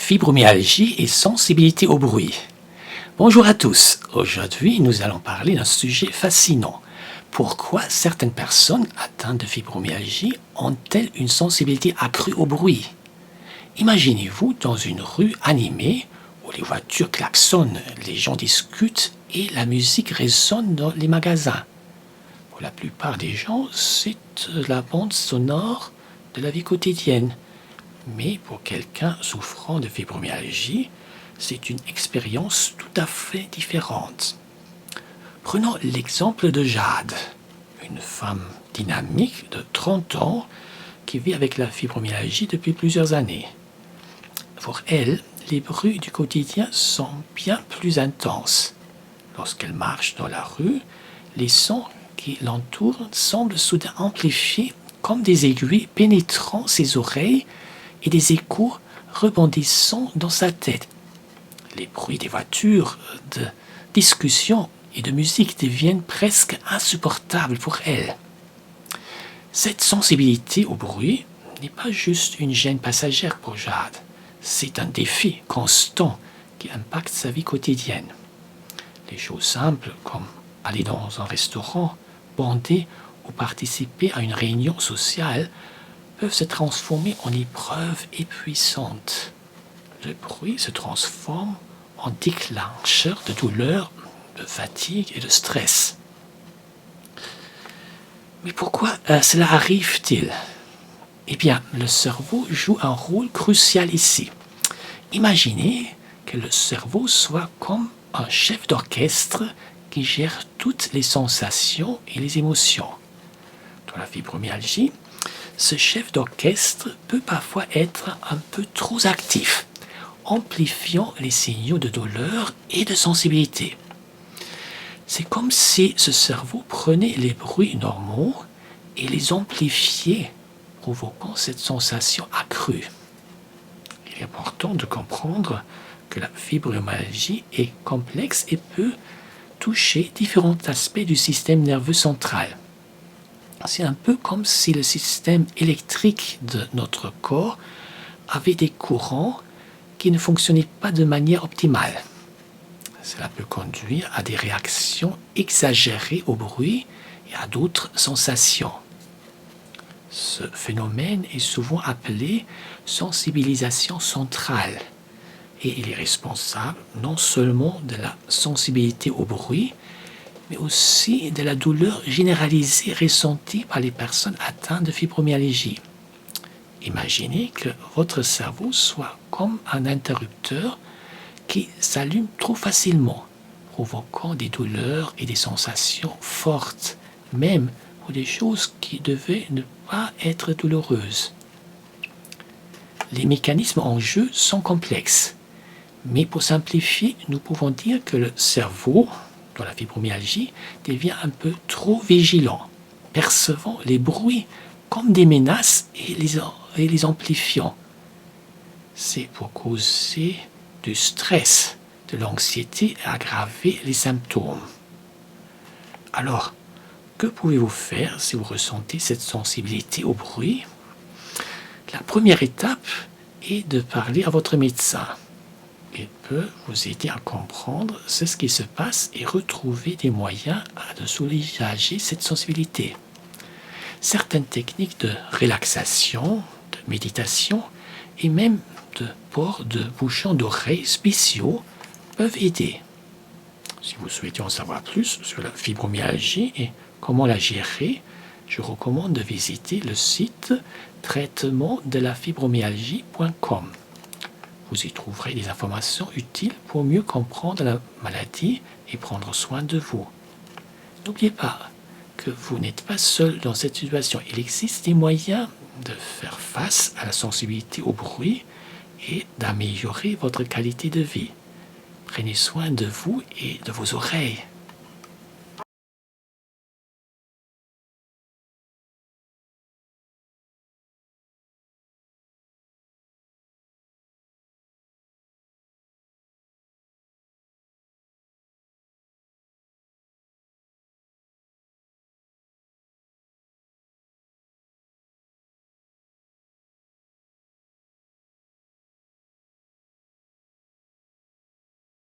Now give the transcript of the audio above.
Fibromyalgie et sensibilité au bruit. Bonjour à tous. Aujourd'hui, nous allons parler d'un sujet fascinant. Pourquoi certaines personnes atteintes de fibromyalgie ont-elles une sensibilité accrue au bruit? Imaginez-vous dans une rue animée où les voitures klaxonnent, les gens discutent et la musique résonne dans les magasins. Pour la plupart des gens, c'est la bande sonore de la vie quotidienne. Mais pour quelqu'un souffrant de fibromyalgie, c'est une expérience tout à fait différente. Prenons l'exemple de Jade, une femme dynamique de 30 ans qui vit avec la fibromyalgie depuis plusieurs années. Pour elle, les bruits du quotidien sont bien plus intenses. Lorsqu'elle marche dans la rue, les sons qui l'entourent semblent soudain amplifiés comme des aiguilles pénétrant ses oreilles et des échos rebondissant dans sa tête. Les bruits des voitures, de discussions et de musique deviennent presque insupportables pour elle. Cette sensibilité au bruit n'est pas juste une gêne passagère pour Jade, c'est un défi constant qui impacte sa vie quotidienne. Les choses simples comme aller dans un restaurant, bander ou participer à une réunion sociale peuvent se transformer en épreuves épuisantes. Le bruit se transforme en déclencheur de douleur, de fatigue et de stress. Mais pourquoi cela arrive-t-il? Eh bien, le cerveau joue un rôle crucial ici. Imaginez que le cerveau soit comme un chef d'orchestre qui gère toutes les sensations et les émotions. Dans la fibromyalgie, ce chef d'orchestre peut parfois être un peu trop actif, amplifiant les signaux de douleur et de sensibilité. C'est comme si ce cerveau prenait les bruits normaux et les amplifiait, provoquant cette sensation accrue. Il est important de comprendre que la fibromyalgie est complexe et peut toucher différents aspects du système nerveux central. C'est un peu comme si le système électrique de notre corps avait des courants qui ne fonctionnaient pas de manière optimale. Cela peut conduire à des réactions exagérées au bruit et à d'autres sensations. Ce phénomène est souvent appelé sensibilisation centrale et il est responsable non seulement de la sensibilité au bruit, mais aussi de la douleur généralisée ressentie par les personnes atteintes de fibromyalgie. Imaginez que votre cerveau soit comme un interrupteur qui s'allume trop facilement, provoquant des douleurs et des sensations fortes, même pour des choses qui devaient ne pas être douloureuses. Les mécanismes en jeu sont complexes, mais pour simplifier, nous pouvons dire que le cerveau, dans la fibromyalgie, devient un peu trop vigilant, percevant les bruits comme des menaces et les amplifiant. C'est pour causer du stress, de l'anxiété et aggraver les symptômes. Alors, que pouvez-vous faire si vous ressentez cette sensibilité au bruit? La première étape est de parler à votre médecin. Il peut vous aider à comprendre ce qui se passe et retrouver des moyens de soulager cette sensibilité. Certaines techniques de relaxation, de méditation et même de port de bouchons d'oreilles spéciaux peuvent aider. Si vous souhaitez en savoir plus sur la fibromyalgie et comment la gérer, je recommande de visiter le site traitement-de-la-fibromyalgie.com. Vous y trouverez des informations utiles pour mieux comprendre la maladie et prendre soin de vous. N'oubliez pas que vous n'êtes pas seul dans cette situation. Il existe des moyens de faire face à la sensibilité au bruit et d'améliorer votre qualité de vie. Prenez soin de vous et de vos oreilles.